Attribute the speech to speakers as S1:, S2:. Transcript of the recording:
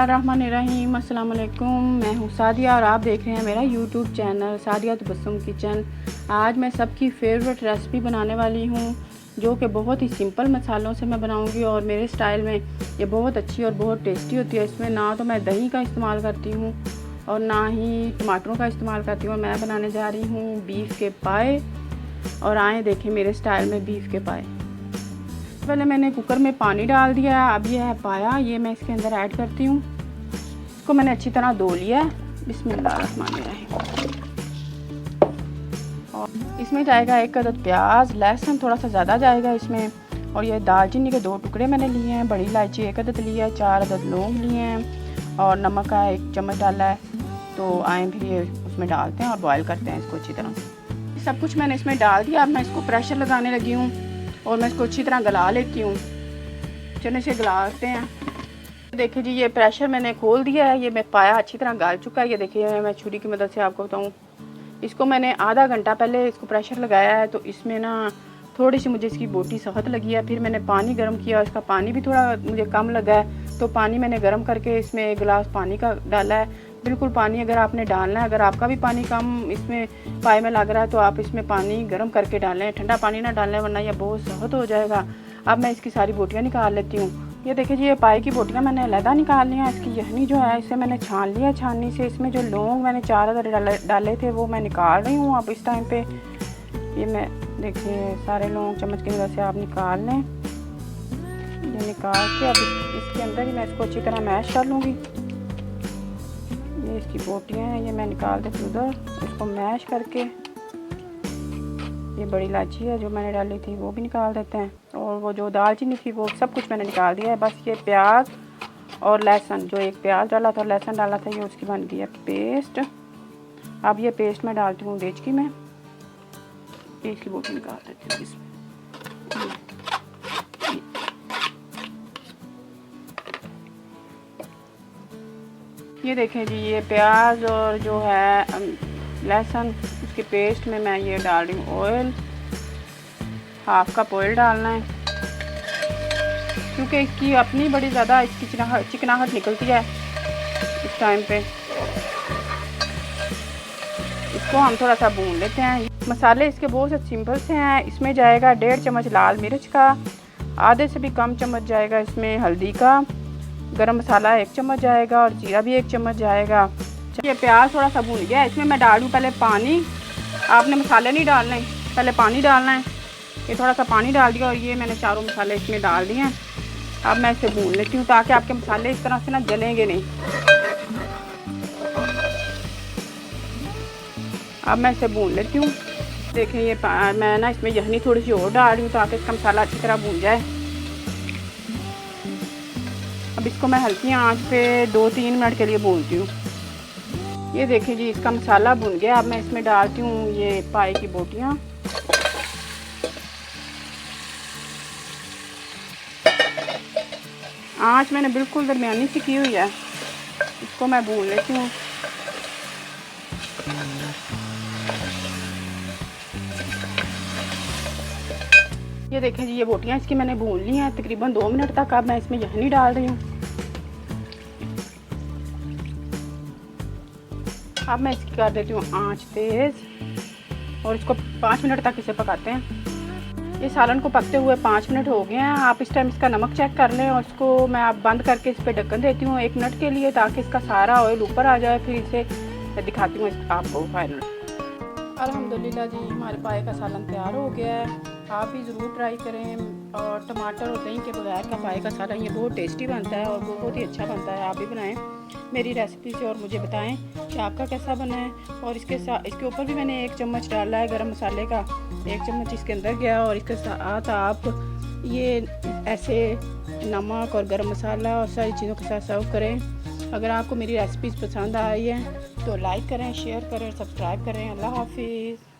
S1: बिस्मिल्लाहिर्रहमानिर्रहीम। अस्सलाम वालेकुम। मैं हूँ सादिया और आप देख रहे हैं मेरा YouTube channel Sadia Tabassum kitchen. आज मैं सबकी फेवरेट रेसिपी बनाने वाली हूँ जो कि बहुत ही सिंपल मसालों से मैं बनाऊँगी और मेरे स्टाइल में ये बहुत अच्छी और बहुत टेस्टी होती है। इसमें ना तो मैं दही का इस्तेमाल करती हूँ और ना ही टमाटरों का इस्तेमाल करती हूँ। मैं बनाने जा रही हूँ बीफ के पाए और आए देखें मेरे स्टाइल में बीफ के पाए। पहले मैंने कुकर में पानी डाल दिया। अब ये है पाया, ये मैं इसके अंदर ऐड करती हूँ। इसको मैंने अच्छी तरह धो लिया है। बिस्मिल्लाहिर्रहमानिर्रहीम। और इसमें जाएगा 1 अदद प्याज, लहसुन थोड़ा सा ज़्यादा जाएगा इसमें। और ये दालचीनी के 2 टुकड़े मैंने लिए हैं, बड़ी इलायची 1 अदद लिया है, 4 अदद लौंग लिए हैं और नमक का 1 चम्मच डाला है। तो आए फिर ये उसमें डालते हैं और बॉयल करते हैं इसको अच्छी तरह से। सब कुछ मैंने इसमें डाल दिया। अब मैं इसको प्रेशर लगाने लगी हूँ और मैं इसको अच्छी तरह गला लेती हूँ। चने से गलाते हैं। देखिए जी, ये प्रेशर मैंने खोल दिया है। ये मैं पाया अच्छी तरह गल चुका है। ये देखिए मैं छुरी की मदद से आपको बताऊँ, इसको मैंने आधा घंटा पहले इसको प्रेशर लगाया है। तो इसमें ना थोड़ी सी मुझे इसकी बोटी सख्त लगी है। फिर मैंने पानी गर्म किया, इसका पानी भी थोड़ा मुझे कम लगा है। तो पानी मैंने गर्म करके इसमें 1 गिलास पानी का डाला है। बिल्कुल पानी अगर आपने डालना है, अगर आपका भी पानी कम इसमें पाए में लग रहा है तो आप इसमें पानी गर्म करके डालें, ठंडा पानी ना डालें वरना यह बहुत सख्त हो जाएगा। अब मैं इसकी सारी बोटियाँ निकाल लेती हूँ। ये देखिए जी, ये पाए की बोटियाँ मैंने अलहदा निकाल लिया। इसकी यहनी जो है इसे मैंने छान लिया छाननी से। इसमें जो लौंग मैंने 4 अदद डाले थे वो मैं निकाल रही हूँ। अब इस टाइम पे ये मैं देखिए सारे लौंग चम्मच की मदद से आप निकाल लें। ये निकाल के अब इसके अंदर ही मैं इसको अच्छी तरह मैश कर लूँगी। ये इसकी बोटियाँ हैं, ये मैं निकाल देती हूँ उधर। इसको मैश करके ये बड़ी इलायची है जो मैंने डाली थी वो भी निकाल देते हैं और वो जो दालचीनी थी वो सब कुछ मैंने निकाल दिया है। बस ये प्याज और लहसुन, जो एक प्याज डाला था लहसुन डाला था, ये उसकी बन गई है पेस्ट। अब ये पेस्ट मैं डालती हूँ देचकी में। इसकी बोटी निकाल देती हूँ इसमें। ये देखें जी, ये प्याज और जो है लहसुन उसकी पेस्ट में मैं ये डाल रही हूँ ऑयल। 1/2 कप ऑयल डालना है क्योंकि इसकी अपनी बड़ी ज़्यादा इसकी चिकनाहट निकलती है इस टाइम पे। इसको हम थोड़ा सा भून लेते हैं। मसाले इसके बहुत से सिंपल से हैं। इसमें जाएगा 1.5 चम्मच लाल मिर्च का, आधे से भी कम चम्मच जाएगा इसमें हल्दी का, गरम मसाला 1 चम्मच जाएगा और जीरा भी 1 चम्मच जाएगा। ये प्याज थोड़ा सा भून गया, इसमें मैं डालूँ पहले पानी। आपने मसाले नहीं डालने, पहले पानी डालना है। ये थोड़ा सा पानी डाल दिया और ये मैंने चारों मसाले इसमें डाल दिए हैं। अब मैं इसे भून लेती हूँ ताकि आपके मसाले इस तरह से ना जलेंगे नहीं। अब मैं इसे भून लेती हूँ। देखें ये मैं ना इसमें यहनी थोड़ी सी और डाल रही हूँ ताकि इसका मसाला अच्छी तरह भून जाए। अब इसको मैं हल्की आंच पे 2-3 मिनट के लिए भूनती हूँ। ये देखिए जी, इसका मसाला भुन गया। अब मैं इसमें डालती हूँ ये पाए की बोटियाँ। आंच मैंने बिल्कुल दरमियानी सी की हुई है। इसको मैं भून लेती हूँ। ये देखें जी, ये बोटियाँ इसकी मैंने भून ली हैं तकरीबन 2 मिनट तक। अब मैं इसमें यहनी डाल रही हूँ। अब मैं इसकी कर देती हूँ आंच तेज़ और इसको 5 मिनट तक इसे पकाते हैं। ये सालन को पकते हुए 5 मिनट हो गए हैं। आप इस टाइम इसका नमक चेक कर लें और इसको मैं आप बंद करके इस पर ढक्कन देती हूँ 1 मिनट के लिए ताकि इसका सारा ऑयल ऊपर आ जाए। फिर इसे दिखाती हूँ आपको फाइनल। अल्हम्दुलिल्लाह जी, हमारे पाए का सालन तैयार हो गया है। आप भी ज़रूर ट्राई करें। और टमाटर और दही के बगैर का पाए का सालन ये बहुत टेस्टी बनता है और बहुत ही अच्छा बनता है। आप भी बनाएं मेरी रेसिपी से और मुझे बताएं कि आपका कैसा बना है। और इसके ऊपर भी मैंने 1 चम्मच डाला है गरम मसाले का, 1 चम्मच इसके अंदर गया। और इसके साथ आप ये ऐसे नमक और गरम मसाला और सारी चीज़ों के साथ सर्व करें। अगर आपको मेरी रेसिपीज़ पसंद आई है तो लाइक करें, शेयर करें, सब्सक्राइब करें। अल्लाह हाफिज़।